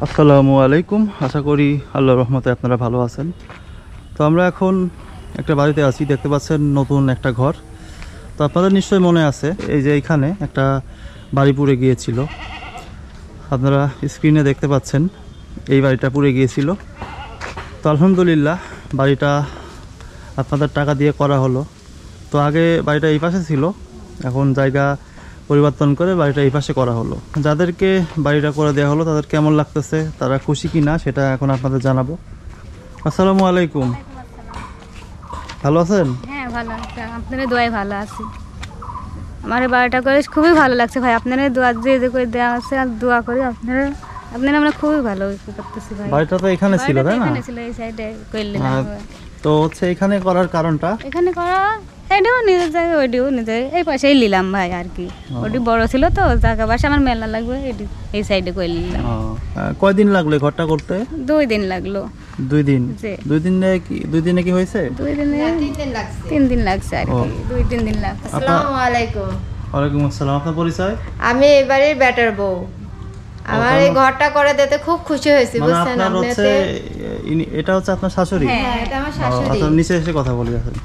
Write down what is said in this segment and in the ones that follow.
আসসালামু আলাইকুম। আশা করি আল্লাহর রহমতে আপনারা ভালো আছেন। তো আমরা এখন একটা বাড়িতে আছি, দেখতে পাচ্ছেন নতুন একটা ঘর। তো আপনাদের নিশ্চয়ই মনে আছে এই যে এখানে একটা বাড়ি পুড়ে গিয়েছিল, আপনারা স্ক্রিনে দেখতে পাচ্ছেন এই বাড়িটা পুড়ে গিয়েছিল। তো আলহামদুলিল্লাহ বাড়িটা আপনাদের টাকা দিয়ে করা হলো। তো আগে বাড়িটা এই পাশে ছিল, এখন জায়গা পরিবর্তন করে বাড়িটা এই পাশে করা হলো। যাদেরকে বাড়িটা করে দেওয়া হলো তাদের কেমন লাগতেছে, তারা খুশি কি না সেটা এখন আপনাদের জানাবো। আসসালামু আলাইকুম, ভালো আছেন? হ্যাঁ ভালো আছে, আপনাদের দোয়ায় ভালো আছি। আমার এই বাড়িটা করে খুবই ভালো লাগছে ভাই, আপনাদের দোয়া যে করে দেওয়া আছে আর দোয়া করি আপনারা আমরা খুবই ভালো করতেছি ভাই। বাড়িটা তো এখানে ছিল তাই না? এখানে ছিল, এই সাইডে করলেন। তো হচ্ছে এখানে করার কারণটা, এখানে করা এটাও নিজের জায়গায়, ওইটিও নিজের এই পাশেই নিলাম ভাই আর কি। ওটি বড় ছিল তো জায়গা বাসা আমার মেলা লাগবে, এই সাইডে করে নিলাম। কয়দিন লাগলো ঘরটা করতে? 2 দিন লাগলো। 2 দিন? 2 দিনে কি হয়েছে? 2 দিনে 3 দিন লাগছে আর কি, 2-3 দিন লাগছে। আসসালামু আলাইকুম। ওয়ালাইকুম আসসালাম। আপনার পরিচয়? আমি এবারের ব্যাটার বউ। আমার এই ঘরটা করে দিতে খুব খুশি হয়েছি, বুঝছেন? এটা হচ্ছে আপনার শাশুড়ি? হ্যাঁ, এটা আমার শাশুড়ি। আচ্ছা, নিচে এসে কথা বলি। এখন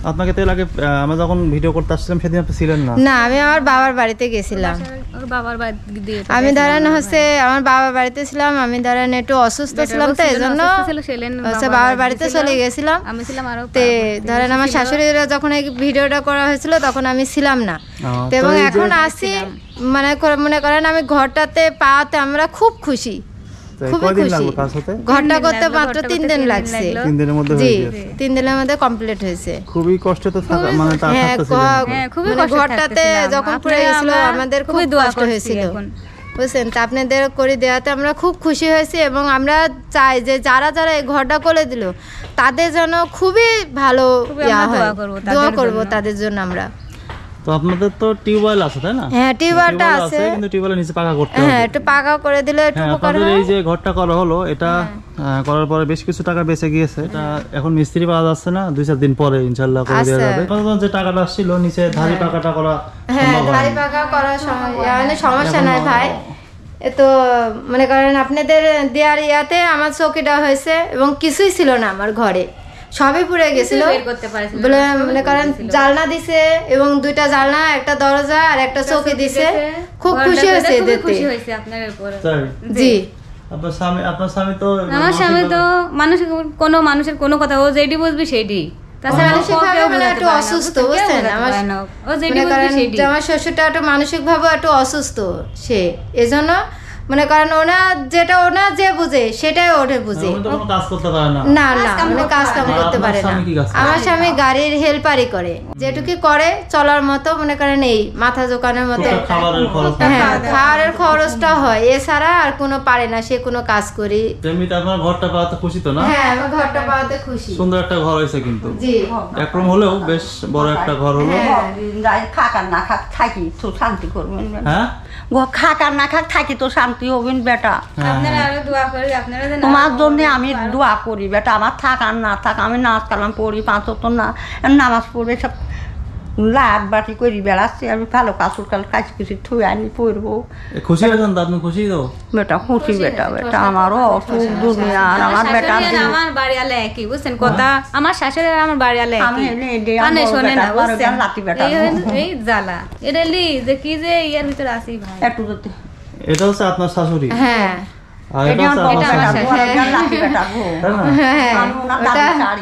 আপনাকে তো আগে আমরা যখন ভিডিও করতে আসছিলাম সেদিন আপনি ছিলেন না? না, আমি আমার বাবার বাড়িতে গেছিলাম। আমি ধরেন আমার বাবার বাড়িতে ছিলাম। আমি ধরেন একটু অসুস্থ ছিলাম, তো এই জন্য বাবার বাড়িতে চলে গেছিলাম। তো ধরেন আমার শাশুড়িরা যখন এই ভিডিওটা করা হয়েছিল তখন আমি ছিলাম না। এবং এখন আসি, মনে করেন আমি ঘরটাতে পাওয়াতে আমরা খুব খুশি, খুবই খুশি। ঘরটা করতে মাত্র 3 দিন লাগছে। 3 দিনের মধ্যে হয়ে গেছে? 3 দিনের মধ্যে কমপ্লিট হয়েছে। খুবই কষ্ট তো থাকা, মানে তা খুবই ঘরটাতে যখন পুড়ে গেছিল আমাদের খুব কষ্ট হয়েছিল, বুঝছেন? তা আপনাদের করে দেওয়াতে আমরা খুব খুশি হয়েছি। এবং আমরা চাই যে যারা যারা এই ঘরটা করে দিল তাদের জন্য খুবই ভালো দোয়া করব তাদের জন্য আমরা। তো আপনাদের তো টিউবওয়েল আছে তাই না? হ্যাঁ, টিউবওয়েলটা আছে, কিন্তু টিউবওয়েলের নিচে পাকা করতে হবে। হ্যাঁ, একটু পাকা করে দিলে একটু উপকার হয়। এই যে ঘরটা করা হলো, এটা করার পরে বেশ কিছু টাকা বেঁচে গিয়েছে। এটা এখন মিস্ত্রি পাওয়া যাচ্ছে না, 2-4 দিন পরে ইনশাআল্লাহ করে দেওয়া যাবে। কতজন যে টাকাটা আসছিল নিচে ধারি পাকাটা করা? হ্যাঁ, ধারি পাকা করার সমস্যা নাই ভাই। তো মনে করেন আপনাদের দেওয়ার ইয়াতে আমার চৌকিটা হয়েছে এবং কিছুই ছিল না আমার ঘরে, সবই পুড়ে গেছিল। বলে মনে করেন জালনা দিছে এবং 2টা জালনা, একটা দরজা আর একটা চৌকি দিছে। খুব খুশি হয়েছে দিতে। জি। আপনার স্বামী তো, আমার স্বামী তো মানুষের কোনো কথা ও যেটি বুঝবি সেইটি। একটু অসুস্থ, বুঝছেন? আমার শ্বশুরটা একটু মানসিক ভাবে একটু অসুস্থ, সে এজন্য মনে করেন ওনা যে বুঝে সেটাই ওঠে বুঝে। না না, মানে কাজ কাম করতে পারে না। আমার স্বামী গাড়ির হেল্পারই করে, যেটুকু করে চলার মতো, মনে করেন এই মাথা জোকানোর মতো। হ্যাঁ, খাওয়ারের খরচটা হয়, এছাড়া আর কোনো পারে না সে কোনো কাজ করি। আপনার ঘরটা পাওয়াতে খুশি তো না? হ্যাঁ, আমার ঘরটা পাওয়াতে খুশি। সুন্দর একটা ঘর হয়েছে কিন্তু। জি, একরকম হলেও বেশ বড় একটা ঘর হলো। খাক আর না খাক থাকি তো শান্তি করবেন। হ্যাঁ, খাক আর না খাক থাকি তো শান্তি হবেন বেটা। তোমার জন্য আমি দোয়া করি বেটা, আমার থাক আর না থাক। আমি নাচ কালাম পড়ি, 5 ওয়াক্ত নামাজ পড়বে, সব লাট বাটি করি বেড়াচ্ছি। আমি ভালো কাজুর কাল কাছি কুচি থুয়ে আনি পড়বো। খুশি হয়েছেন তো আপনি? খুশি তো বেটা, খুশি বেটা। বেটা আমারও অসুখ দুনিয়া, আমার বেটা আমার বাড়ি আলে একই, বুঝছেন কথা? আমার শাশুড়ি আর আমার বাড়ি আলে আমি শোনে না, বুঝছেন? লাতি বেটা এই জ্বালা এটা যে কি যে ইয়ার ভিতরে আসি ভাই। একটু যদি এটা হচ্ছে আপনার শাশুড়ি? হ্যাঁ,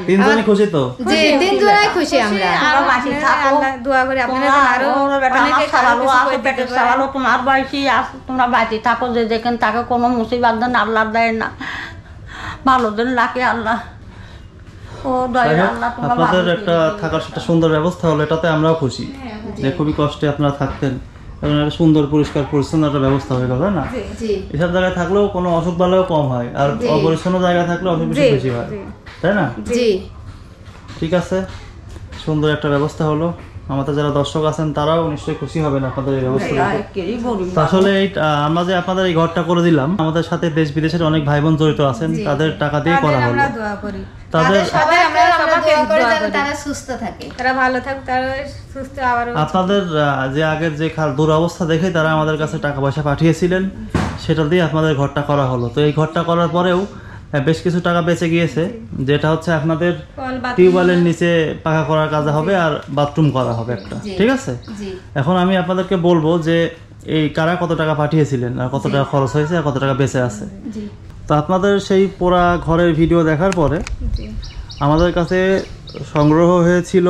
তিনজনই খুশি তো? জি, তিনজনই খুশি আমরা। তোমার বয়সী তোমরা বাঁচি থাকো, যে যেখানে থাকে কোনো মুসিবত দেন আল্লাহ দেয় না, ভালো দিন লাগে আল্লাহ। আপনাদের একটা থাকার একটা সুন্দর ব্যবস্থা হলো, এটাতে আমরাও খুশি। যে খুবই কষ্টে আপনারা থাকতেন, এবং একটা সুন্দর পরিষ্কার পরিচ্ছন্ন একটা ব্যবস্থা হয়ে গেল না? এসব জায়গায় থাকলেও কোনো অসুখ বালাও কম হয়, আর অপরিচ্ছন্ন জায়গায় থাকলে অসুখ বেশি হয়, তাই না? জি, ঠিক আছে, সুন্দর একটা ব্যবস্থা হলো। আমাদের যারা দর্শক আছেন তারাও নিশ্চয়ই খুশি হবেন আপনাদের এই ব্যবস্থা। আসলে আমরা যে আপনাদের এই ঘরটা করে দিলাম, আমাদের সাথে দেশ বিদেশের অনেক ভাই বোন জড়িত আছেন, তাদের টাকা দিয়ে করা হলো। তাদের তারা সুস্থ থাকে, তারা ভালো থাকে, তারা সুস্থ। আবার আপনাদের যে আগের যে দুরবস্থা দেখে তারা আমাদের কাছে টাকা পয়সা পাঠিয়েছিলেন, সেটা দিয়ে আপনাদের ঘরটা করা হলো। তো এই ঘরটা করার পরেও বেশ কিছু টাকা বেঁচে গিয়েছে, যেটা হচ্ছে আপনাদের টিউবওয়েলের নিচে পাকা করার কাজ হবে আর বাথরুম করা হবে একটা, ঠিক আছে? এখন আমি আপনাদেরকে বলবো যে এই কারা কত টাকা পাঠিয়েছিলেন আর কত টাকা খরচ হয়েছে আর কত টাকা বেঁচে আছে। তো আপনাদের সেই পোড়া ঘরের ভিডিও দেখার পরে আমাদের কাছে সংগ্রহ হয়েছিল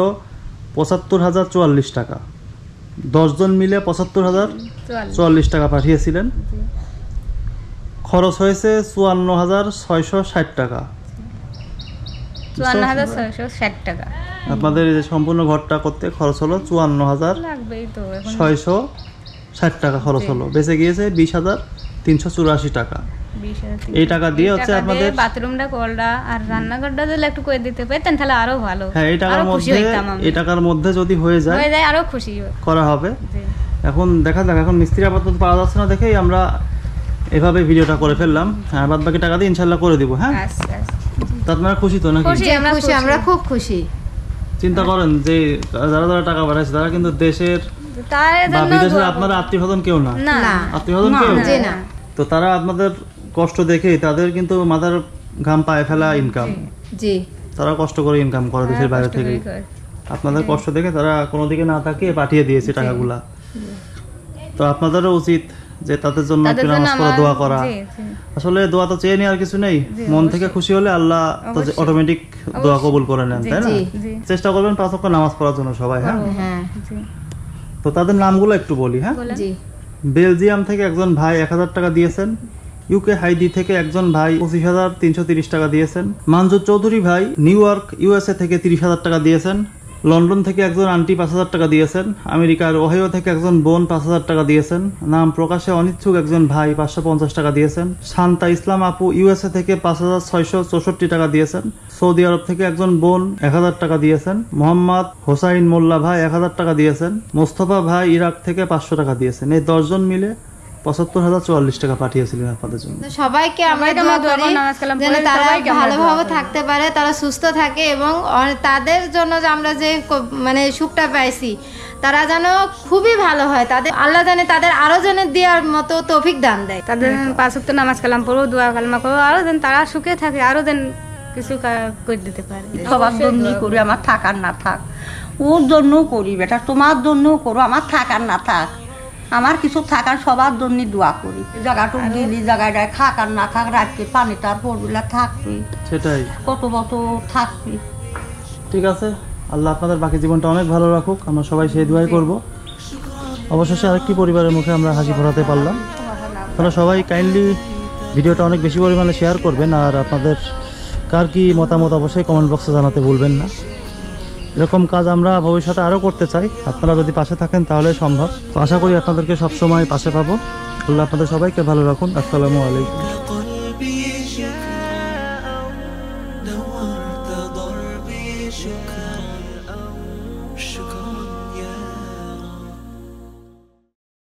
৭৫,০৪৪ টাকা। 10 জন মিলে ৭৫,০৪৪ টাকা পাঠিয়েছিলেন। খরচ হয়েছে ৫৪,৬৬০ টাকা। ৫৪,৬৬০ টাকা আপনাদের এই যে সম্পূর্ণ ঘরটা করতে খরচ হলো ৫৪,৬৬০ টাকা খরচ হলো। বেঁচে গিয়েছে ২০,৩৮৪ টাকা। এই টাকা দিয়ে হচ্ছে আপনাদের বাথরুমটা কলটা আর রান্নাঘরটা যদি একটু করে দিতে পারতেন তাহলে আরো ভালো। হ্যাঁ, এই টাকার মধ্যে যদি হয়ে যায় আরো খুশি করা হবে। এখন দেখা যাক, এখন মিস্ত্রি আপাতত পাওয়া যাচ্ছে না দেখেই আমরা এভাবে ভিডিওটা করে ফেললাম। হ্যাঁ, বাদ বাকি টাকা দিয়ে ইনশাল্লাহ করে দিব। হ্যাঁ, তা আপনারা খুশি তো নাকি? আমরা খুব খুশি। চিন্তা করেন যে যারা যারা টাকা পাঠাচ্ছে তারা কিন্তু দেশের বা বিদেশের আপনারা আত্মীয়স্বজন কেউ না, আত্মীয়স্বজন কেউ না। তো তারা আপনাদের কষ্ট দেখে তাদের কিন্তু মাথার ঘাম পায়ে ফেলা ইনকাম, তারা কষ্ট করে ইনকাম করে দেশের বাইরে থেকে। আপনাদের কষ্ট দেখে তারা কোনো দিকে না তাকিয়ে পাঠিয়ে দিয়েছে টাকাগুলা। তো আপনাদেরও উচিত যে তাদের জন্য একটু নামাজ পড়া, দোয়া করা। আসলে দোয়া তো চেয়ে নেওয়ার কিছু নেই, মন থেকে খুশি হলে আল্লাহ তো অটোমেটিক দোয়া কবুল করে নেন, তাই না? চেষ্টা করবেন 5 ওয়াক্ত নামাজ পড়ার জন্য সবাই। হ্যাঁ, তো তাদের নামগুলো একটু বলি। হ্যাঁ, বেলজিয়াম থেকে একজন ভাই 1000 টাকা দিয়েছেন। ইউকে হাইদি থেকে একজন ভাই 25,330 টাকা দিয়েছেন। মানজুর চৌধুরী ভাই নিউ ইয়র্ক ইউএসএ থেকে 30,000 টাকা দিয়েছেন। লন্ডন থেকে একজন আন্টি 5,000 টাকা দিয়েছেন। আমেরিকার ওহাইও থেকে একজন বোন 5,000 টাকা দিয়েছেন। নাম প্রকাশে অনিচ্ছুক একজন ভাই 550 টাকা দিয়েছেন। শান্তা ইসলাম আপু ইউএসএ থেকে 5,664 টাকা দিয়েছেন। সৌদি আরব থেকে একজন বোন 1000 টাকা দিয়েছেন। মোহাম্মদ হোসাইন মোল্লা ভাই 1000 টাকা দিয়েছেন। মোস্তফা ভাই ইরাক থেকে 500 টাকা দিয়েছেন। এই 10 জন মিলে ৭৫,০৪৪ টাকা পাঠিয়েছিলেন আপনাদের জন্য। সবাইকে আমরা দোয়া করি যেন তারা ভালোভাবে থাকতে পারে, তারা সুস্থ থাকে এবং তাদের জন্য যে আমরা যে মানে সুখটা পাইছি তারা যেন খুবই ভালো হয়। তাদের আল্লাহ জানে তাদের আরো যেন দেওয়ার মতো তৌফিক দান দেয়। তাদের 5 ওয়াক্ত নামাজ কালাম পড়ো, দোয়া কালমা করো, আরো যেন তারা সুখে থাকে, আরো যেন কিছু করে দিতে পারে। সবার জন্য করি, আমার থাকার না থাক, ওর জন্য করি বেটা, তোমার জন্য করো, আমার থাকার না থাক, আমার কিছু থাকার সবার জন্য দোয়া করি। জায়গাটা দিলি জায়গাটায় খাক আর না খাক, রাখবি পানি তার পড়বিলা থাকবি, সেটাই কত কত থাকবি। ঠিক আছে, আল্লাহ আপনাদের বাকি জীবনটা অনেক ভালো রাখুক, আমরা সবাই সেই দোয়াই করব। অবশেষে আরেকটি পরিবারের মুখে আমরা হাসি ফোটাতে পারলাম। আপনারা সবাই কাইন্ডলি ভিডিওটা অনেক বেশি পরিমাণে শেয়ার করবেন, আর আপনাদের কার কি মতামত অবশ্যই কমেন্ট বক্সে জানাতে ভুলবেন না। এরকম কাজ আমরা ভবিষ্যতে আরও করতে চাই, আপনারা যদি পাশে থাকেন তাহলে সম্ভব। তো আশা করি আপনাদেরকে সবসময় পাশে পাবো। আল্লাহ আপনাদের সবাইকে ভালো রাখুন। আসসালামু আলাইকুম।